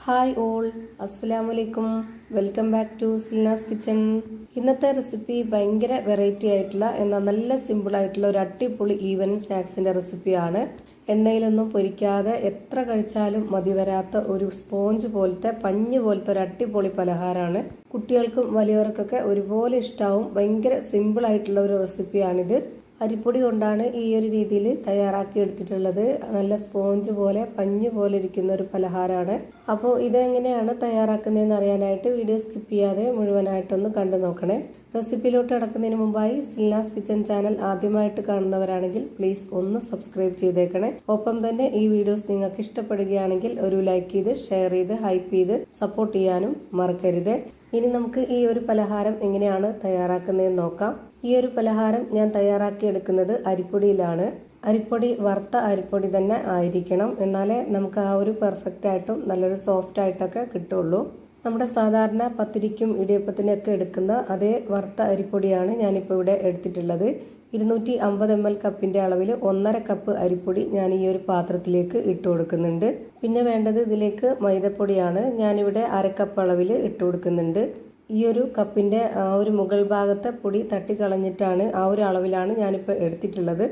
Hi all, അസ്സലാമലൈക്കും. Welcome back to Silna's kitchen. ഇന്നത്തെ recipe ഭയങ്കര വെറൈറ്റി ആയിട്ടുള്ള എന്നാൽ നല്ല സിമ്പിൾ ആയിട്ടുള്ള ഒരു അടിപൊളി ഈവനിങ് സ്നാക്സിന്റെ റെസിപ്പിയാണ്. എണ്ണയിലൊന്നും പൊരിക്കാതെ എത്ര കഴിച്ചാലും മതി വരാത്ത ഒരു സ്പോഞ്ച് പോലത്തെ പഞ്ഞ് പോലത്തെ ഒരു അടിപൊളി പലഹാരമാണ്. കുട്ടികൾക്കും വലിയവർക്കൊക്കെ ഒരുപോലെ ഇഷ്ടാവും. ഭയങ്കര സിമ്പിൾ ആയിട്ടുള്ള ഒരു റെസിപ്പിയാണിത്. അരിപ്പൊടി കൊണ്ടാണ് ഈ ഒരു രീതിയിൽ തയ്യാറാക്കി എടുത്തിട്ടുള്ളത്. നല്ല സ്പോഞ്ച് പോലെ പഞ്ഞ് പോലെ ഇരിക്കുന്ന ഒരു പലഹാരമാണ്. അപ്പോൾ ഇതെങ്ങനെയാണ് തയ്യാറാക്കുന്നതെന്ന് അറിയാനായിട്ട് വീഡിയോ സ്കിപ്പ് ചെയ്യാതെ മുഴുവനായിട്ടൊന്ന് കണ്ടു നോക്കണേ. റെസിപ്പിയിലോട്ട് കടക്കുന്നതിന് മുമ്പായി സിൽനാസ് കിച്ചൺ ചാനൽ ആദ്യമായിട്ട് കാണുന്നവരാണെങ്കിൽ പ്ലീസ് ഒന്ന് സബ്സ്ക്രൈബ് ചെയ്തേക്കണേ. ഒപ്പം തന്നെ ഈ വീഡിയോസ് നിങ്ങൾക്ക് ഇഷ്ടപ്പെടുകയാണെങ്കിൽ ഒരു ലൈക്ക് ചെയ്ത് ഷെയർ ചെയ്ത് ഹൈപ്പ് ചെയ്ത് സപ്പോർട്ട് ചെയ്യാനും മറക്കരുത്. ഇനി നമുക്ക് ഈ ഒരു പലഹാരം എങ്ങനെയാണ് തയ്യാറാക്കുന്നതെന്ന് നോക്കാം. ഈ ഒരു പലഹാരം ഞാൻ തയ്യാറാക്കി എടുക്കുന്നത് അരിപ്പൊടിയിലാണ്. അരിപ്പൊടി വറുത്ത അരിപ്പൊടി തന്നെ ആയിരിക്കണം, എന്നാലേ നമുക്ക് ആ ഒരു പെർഫെക്റ്റ് ആയിട്ടും നല്ലൊരു സോഫ്റ്റ് ആയിട്ടൊക്കെ കിട്ടുള്ളൂ. നമ്മുടെ സാധാരണ പത്തിരിക്കും ഇടിയപ്പത്തിനൊക്കെ എടുക്കുന്ന അതേ വറുത്ത അരിപ്പൊടിയാണ് ഞാനിപ്പോൾ ഇവിടെ എടുത്തിട്ടുള്ളത്. 250 ml കപ്പിന്റെ അളവിൽ 1.5 കപ്പ് അരിപ്പൊടി ഞാൻ ഈ ഒരു പാത്രത്തിലേക്ക് ഇട്ട് കൊടുക്കുന്നുണ്ട്. പിന്നെ വേണ്ടത് ഇതിലേക്ക് മൈദപ്പൊടിയാണ്. ഞാനിവിടെ 1/2 കപ്പ് അളവിൽ ഇട്ട് കൊടുക്കുന്നുണ്ട്. ഈ ഒരു കപ്പിന്റെ ഒരു മുകൾ ഭാഗത്തെ പൊടി തട്ടിക്കളഞ്ഞിട്ടാണ് ആ ഒരു അളവിലാണ് ഞാനിപ്പോൾ എടുത്തിട്ടുള്ളത്.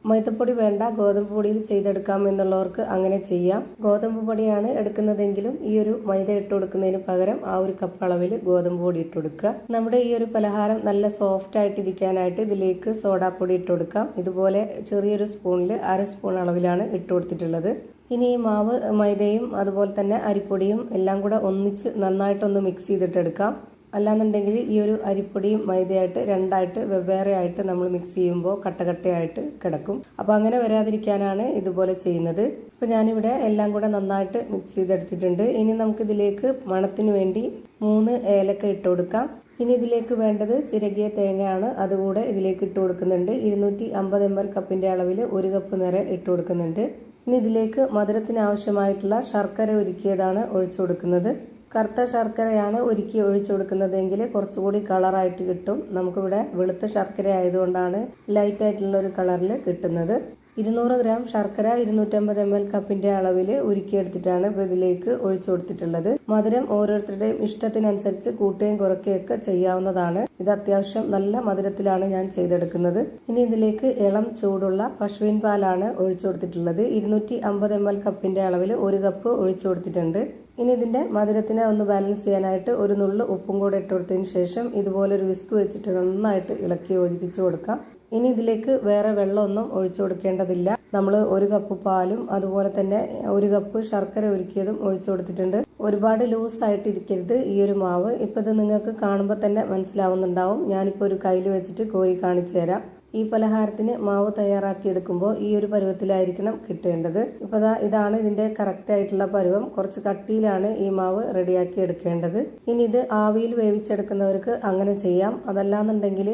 മൈദപ്പൊടി വേണ്ട, ഗോതമ്പ് പൊടിയിൽ ചെയ്തെടുക്കാം എന്നുള്ളവർക്ക് അങ്ങനെ ചെയ്യാം. ഗോതമ്പ് പൊടിയാണ് എടുക്കുന്നതെങ്കിലും ഈ ഒരു മൈദ ഇട്ട് കൊടുക്കുന്നതിന് പകരം ആ ഒരു കപ്പ് അളവിൽ ഗോതമ്പ് പൊടി ഇട്ട് കൊടുക്കുക. നമ്മുടെ ഈ ഒരു പലഹാരം നല്ല സോഫ്റ്റ് ആയിട്ടിരിക്കാനായിട്ട് ഇതിലേക്ക് സോഡാപ്പൊടി ഇട്ട് കൊടുക്കാം. ഇതുപോലെ ചെറിയൊരു സ്പൂണിൽ 1/2 സ്പൂൺ അളവിലാണ് ഇട്ട് കൊടുത്തിട്ടുള്ളത്. ഇനി ഈ മാവ് മൈദയും അതുപോലെ തന്നെ അരിപ്പൊടിയും എല്ലാം കൂടെ ഒന്നിച്ച് നന്നായിട്ടൊന്ന് മിക്സ് ചെയ്തിട്ടെടുക്കാം. അല്ലാന്നുണ്ടെങ്കിൽ ഈ ഒരു അരിപ്പൊടിയും മൈദയായിട്ട് രണ്ടായിട്ട് വെവ്വേറെ ആയിട്ട് നമ്മൾ മിക്സ് ചെയ്യുമ്പോൾ കട്ടകട്ടയായിട്ട് കിടക്കും. അപ്പോൾ അങ്ങനെ വരാതിരിക്കാനാണ് ഇതുപോലെ ചെയ്യുന്നത്. അപ്പോൾ ഞാനിവിടെ എല്ലാം കൂടെ നന്നായിട്ട് മിക്സ് ചെയ്തെടുത്തിട്ടുണ്ട്. ഇനി നമുക്കിതിലേക്ക് മണത്തിന് വേണ്ടി 3 ഏലക്ക ഇട്ട് കൊടുക്കാം. ഇനി ഇതിലേക്ക് വേണ്ടത് ചിരകിയ തേങ്ങയാണ്, അതുകൂടെ ഇതിലേക്ക് ഇട്ട് കൊടുക്കുന്നുണ്ട്. 250 ml കപ്പിന്റെ അളവിൽ 1 കപ്പ് നിറയെ ഇട്ട് കൊടുക്കുന്നുണ്ട്. ഇനി ഇതിലേക്ക് മധുരത്തിന് ആവശ്യമായിട്ടുള്ള ശർക്കര ഉരുക്കിയതാണ് ഒഴിച്ചു കൊടുക്കുന്നത്. കറുത്ത ശർക്കരയാണ് ഉരുക്കി ഒഴിച്ചു കൊടുക്കുന്നതെങ്കിൽ കുറച്ചുകൂടി കളറായിട്ട് കിട്ടും. നമുക്കിവിടെ വെളുത്ത ശർക്കര ആയതുകൊണ്ടാണ് ലൈറ്റ് ആയിട്ടുള്ള ഒരു കളറിൽ കിട്ടുന്നത്. 200 ഗ്രാം ശർക്കര 250 ml കപ്പിന്റെ അളവിൽ ഉരുക്കിയെടുത്തിട്ടാണ് ഇപ്പോൾ ഇതിലേക്ക് ഒഴിച്ചു കൊടുത്തിട്ടുള്ളത്. മധുരം ഓരോരുത്തരുടെയും ഇഷ്ടത്തിനനുസരിച്ച് കൂട്ടുകയും കുറയ്ക്കുകയൊക്കെ ചെയ്യാവുന്നതാണ്. ഇത് അത്യാവശ്യം നല്ല മധുരത്തിലാണ് ഞാൻ ചെയ്തെടുക്കുന്നത്. ഇനി ഇതിലേക്ക് ഇളം ചൂടുള്ള പശുവിൻ പാലാണ് ഒഴിച്ചു കൊടുത്തിട്ടുള്ളത്. 250 ml കപ്പിന്റെ അളവിൽ 1 കപ്പ് ഒഴിച്ചു കൊടുത്തിട്ടുണ്ട്. ഇനി ഇതിന്റെ മധുരത്തിനെ ഒന്ന് ബാലൻസ് ചെയ്യാനായിട്ട് ഒരു നുള്ളു ഉപ്പും കൂടെ ഇട്ട് കൊടുത്തതിന് ശേഷം ഇതുപോലെ ഒരു വിസ്ക് വെച്ചിട്ട് നന്നായിട്ട് ഇളക്കി യോജിപ്പിച്ച് കൊടുക്കാം. ഇനി ഇതിലേക്ക് വേറെ വെള്ളമൊന്നും ഒഴിച്ചു കൊടുക്കേണ്ടതില്ല. നമ്മൾ 1 കപ്പ് പാലും അതുപോലെ തന്നെ 1 കപ്പ് ശർക്കര ഉരുക്കിയതും ഒഴിച്ചു കൊടുത്തിട്ടുണ്ട്. ഒരുപാട് ലൂസ് ആയിട്ട് ഇരിക്കരുത് ഈ ഒരു മാവ്. ഇപ്പം ഇത് നിങ്ങൾക്ക് കാണുമ്പോൾ തന്നെ മനസ്സിലാവുന്നുണ്ടാവും. ഞാനിപ്പോൾ ഒരു കയ്യിൽ വെച്ചിട്ട് കോരി കാണിച്ചു തരാം. ഈ പലഹാരത്തിന് മാവ് തയ്യാറാക്കി എടുക്കുമ്പോൾ ഈ ഒരു പരുവത്തിലായിരിക്കണം കിട്ടേണ്ടത്. ഇപ്പോൾ ഇതാണ് ഇതിന്റെ കറക്റ്റ് ആയിട്ടുള്ള പരുവം. കുറച്ച് കട്ടിയിലാണ് ഈ മാവ് റെഡിയാക്കി എടുക്കേണ്ടത്. ഇനി ഇത് ആവിയിൽ വേവിച്ചെടുക്കുന്നവർക്ക് അങ്ങനെ ചെയ്യാം. അതല്ലാന്നുണ്ടെങ്കിൽ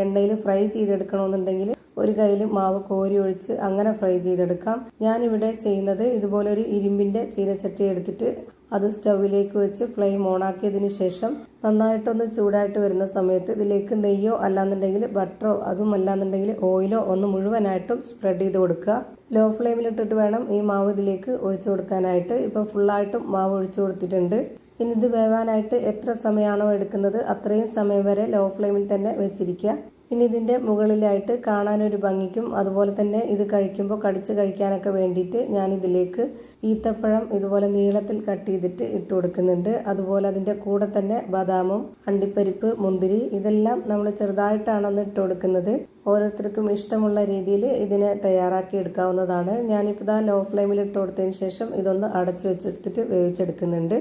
എണ്ണയിൽ ഫ്രൈ ചെയ്തെടുക്കണമെന്നുണ്ടെങ്കിൽ ഒരു കയ്യിൽ മാവ് കോരി ഒഴിച്ച് അങ്ങനെ ഫ്രൈ ചെയ്തെടുക്കാം. ഞാനിവിടെ ചെയ്യുന്നത് ഇതുപോലെ ഒരു ഇരുമ്പിന്റെ ചീനച്ചട്ടി എടുത്തിട്ട് അത് സ്റ്റൗവിലേക്ക് വെച്ച് ഫ്ലെയിം ഓണാക്കിയതിന് ശേഷം നന്നായിട്ടൊന്ന് ചൂടായിട്ട് വരുന്ന സമയത്ത് ഇതിലേക്ക് നെയ്യോ അല്ലാന്നുണ്ടെങ്കിൽ ബട്ടറോ അതും അല്ലാന്നുണ്ടെങ്കിൽ ഓയിലോ ഒന്ന് മുഴുവനായിട്ടും സ്പ്രെഡ് ചെയ്ത് കൊടുക്കുക. ലോ ഫ്ലെയിമിലിട്ടിട്ട് വേണം ഈ മാവ് ഇതിലേക്ക് ഒഴിച്ചു കൊടുക്കാനായിട്ട്. ഇപ്പോൾ ഫുള്ളായിട്ടും മാവ് ഒഴിച്ചു കൊടുത്തിട്ടുണ്ട്. ഇനി ഇത് വേവാനായിട്ട് എത്ര സമയമാണോ എടുക്കുന്നത് അത്രയും സമയം വരെ ലോ ഫ്ലെയിമിൽ തന്നെ വെച്ചിരിക്കുക. ഇനി ഇതിന്റെ മുകളിലായിട്ട് കാണാനൊരു ഭംഗിക്കും അതുപോലെ തന്നെ ഇത് കഴിക്കുമ്പോൾ കടിച്ച് കഴിക്കാനൊക്കെ വേണ്ടിയിട്ട് ഞാൻ ഇതിലേക്ക് ഈത്തപ്പഴം ഇതുപോലെ നീളത്തിൽ കട്ട് ചെയ്തിട്ട് ഇട്ട് കൊടുക്കുന്നുണ്ട്. അതുപോലെ അതിന്റെ കൂടെ തന്നെ ബദാമും അണ്ടിപ്പരിപ്പ് മുന്തിരി ഇതെല്ലാം നമ്മൾ ചെറുതായിട്ടാണ് ഇട്ട് കൊടുക്കുന്നത്. ഓരോരുത്തർക്കും ഇഷ്ടമുള്ള രീതിയിൽ ഇതിനെ തയ്യാറാക്കി എടുക്കാവുന്നതാണ്. ഞാനിപ്പോൾ ലോ ഫ്ലെയിമിൽ ഇട്ട് കൊടുത്തതിന് ശേഷം ഇതൊന്ന് അടച്ചു വെച്ചെടുത്തിട്ട് വേവിച്ചെടുക്കുന്നുണ്ട്.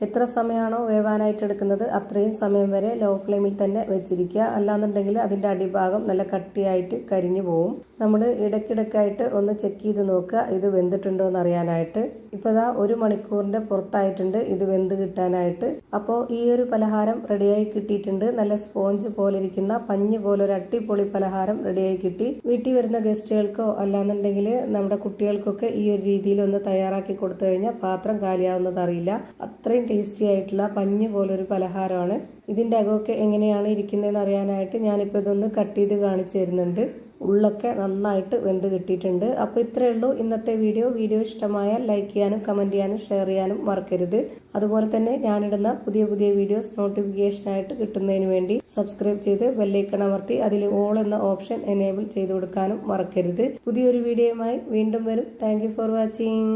എത്ര സമയമാണോ വേവാനായിട്ട് എടുക്കുന്നത് അത്രയും സമയം വരെ ലോ ഫ്ലെയിമിൽ തന്നെ വെച്ചിരിക്കുക. അല്ലാന്നുണ്ടെങ്കിൽ അതിന്റെ അടിഭാഗം നല്ല കട്ടിയായിട്ട് കരിഞ്ഞു പോവും. നമ്മൾ ഇടയ്ക്കിടയ്ക്കായിട്ട് ഒന്ന് ചെക്ക് ചെയ്ത് നോക്കുക ഇത് വെന്തിട്ടുണ്ടോ എന്ന് അറിയാനായിട്ട്. ഇപ്പോൾ 1 മണിക്കൂറിന്റെ പുറത്തായിട്ടുണ്ട് ഇത് വെന്ത് കിട്ടാനായിട്ട്. അപ്പോൾ ഈ ഒരു പലഹാരം റെഡിയായി കിട്ടിയിട്ടുണ്ട്. നല്ല സ്പോഞ്ച് പോലെ ഇരിക്കുന്ന പഞ്ഞ് പോലെ ഒരു അടിപൊളി പലഹാരം റെഡിയായി കിട്ടി. വീട്ടിൽ വരുന്ന ഗസ്റ്റുകൾക്കോ അല്ലാന്നുണ്ടെങ്കിൽ നമ്മുടെ കുട്ടികൾക്കൊക്കെ ഈ ഒരു രീതിയിൽ ഒന്ന് തയ്യാറാക്കി കൊടുത്തു കഴിഞ്ഞാൽ പാത്രം കാലിയാവുന്നത് അറിയില്ല. അത്രയും ടേസ്റ്റി ആയിട്ടുള്ള പഞ്ഞ് പോലൊരു പലഹാരമാണ്. ഇതിന്റെ അകമൊക്കെ എങ്ങനെയാണ് ഇരിക്കുന്നതെന്ന് അറിയാനായിട്ട് ഞാനിപ്പോൾ ഇതൊന്ന് കട്ട് ചെയ്ത് കാണിച്ചു തരുന്നുണ്ട്. ഉള്ളൊക്കെ നന്നായിട്ട് വെന്ത് കിട്ടിയിട്ടുണ്ട്. അപ്പോൾ ഇത്രയേ ഉള്ളൂ ഇന്നത്തെ വീഡിയോ. വീഡിയോ ഇഷ്ടമായാൽ ലൈക്ക് ചെയ്യാനും കമൻറ്റ് ചെയ്യാനും ഷെയർ ചെയ്യാനും മറക്കരുത്. അതുപോലെ തന്നെ ഞാനിടുന്ന പുതിയ പുതിയ വീഡിയോസ് നോട്ടിഫിക്കേഷനായിട്ട് കിട്ടുന്നതിന് വേണ്ടി സബ്സ്ക്രൈബ് ചെയ്ത് ബെല്ലൈക്കൺ അമർത്തി അതിൽ ഓൾ എന്ന ഓപ്ഷൻ എനേബിൾ ചെയ്ത് കൊടുക്കാനും മറക്കരുത്. പുതിയൊരു വീഡിയോയുമായി വീണ്ടും വരും. Thank you for watching.